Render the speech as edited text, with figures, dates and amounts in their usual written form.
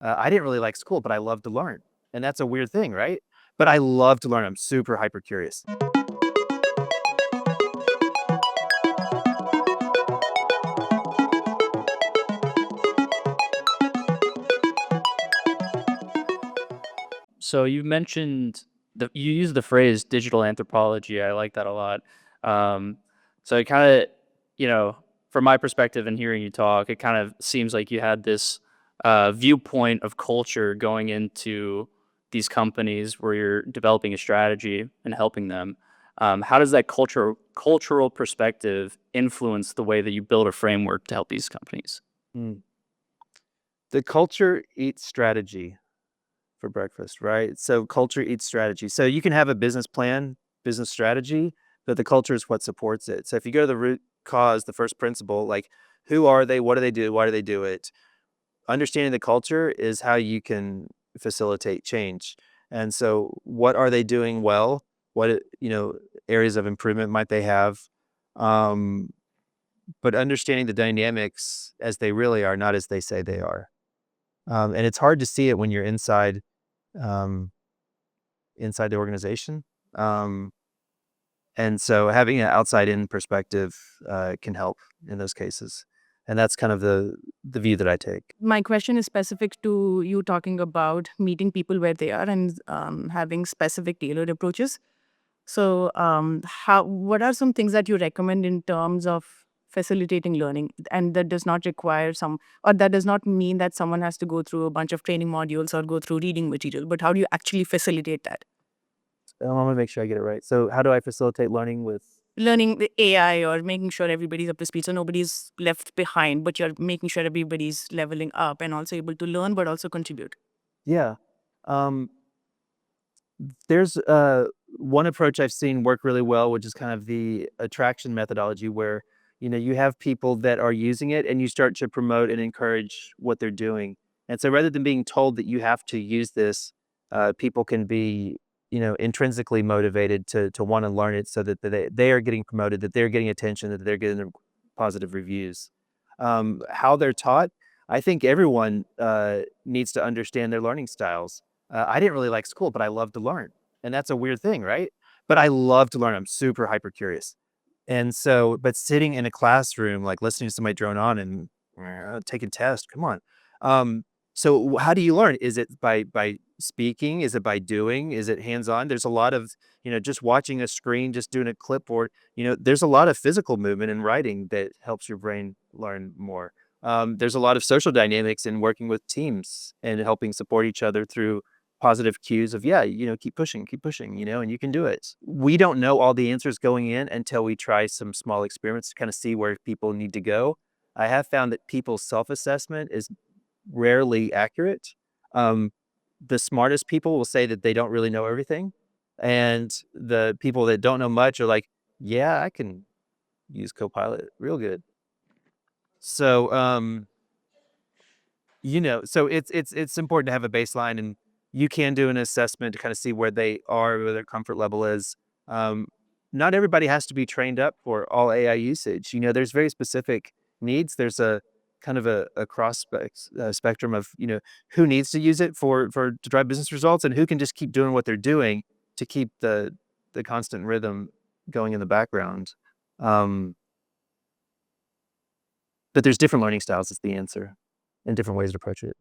I didn't really like school, but I love to learn, and that's a weird thing, right? But I love to learn. I'm super hyper curious. So you mentioned you use the phrase digital anthropology. I like that a lot. Um, so it kind of, you know, from my perspective and hearing you talk, it kind of seems like you had this viewpoint of culture going into these companies where you're developing a strategy and helping them. How does that cultural perspective influence the way that you build a framework to help these companies? Mm. The culture eats strategy for breakfast, right? So culture eats strategy. So you can have a business plan, business strategy, but the culture is what supports it. So if you go to the root cause, the first principle, like who are they? What do they do? Why do they do it? Understanding the culture is how you can facilitate change. And so what are they doing well? Areas of improvement might they have? Um, but understanding the dynamics as they really are, not as they say they are. And it's hard to see it when you're um, inside the organization. Um, and so having an outside in perspective can help in those cases. And that's kind of the view that I take. My question is specific to you talking about meeting people where they are and having specific tailored approaches. So, what are some things that you recommend in terms of facilitating learning? And that does not require or that does not mean that someone has to go through a bunch of training modules or go through reading material, but how do you actually facilitate that? I want to make sure I get it right. So how do I facilitate learning with? Learning the AI or making sure everybody's up to speed so nobody's left behind, but you're making sure everybody's leveling up and also able to learn, but also contribute. Yeah. Um, there's one approach I've seen work really well, which is kind of the attraction methodology where, you have people that are using it and you start to promote and encourage what they're doing. And so rather than being told that you have to use this, people can be, intrinsically motivated to want to learn it so that they are getting promoted, that they're getting attention, that they're getting positive reviews. How they're taught, I think everyone needs to understand their learning styles. I didn't really like school, but I love to learn, and that's a weird thing, right? But I love to learn. I'm super hyper curious, and so, but sitting in a classroom, like listening to somebody drone on and taking tests, come on. So how do you learn? Is it by speaking? Is it by doing? Is it hands on? There's a lot of just watching a screen, just doing a clipboard. There's a lot of physical movement and writing that helps your brain learn more. There's a lot of social dynamics in working with teams and helping support each other through positive cues of, yeah, keep pushing, and you can do it. We don't know all the answers going in until we try some small experiments to kind of see where people need to go. I have found that people's self-assessment is rarely accurate. Um, the smartest people will say that they don't really know everything. And the people that don't know much are like, yeah, I can use Copilot real good. So, so it's important to have a baseline, and you can do an assessment to kind of see where they are, where their comfort level is. Um, Not everybody has to be trained up for all AI usage. There's very specific needs. There's a kind of a spectrum of who needs to use it for to drive business results, and who can just keep doing what they're doing to keep the constant rhythm going in the background. Um, but there's different learning styles is the answer, and different ways to approach it.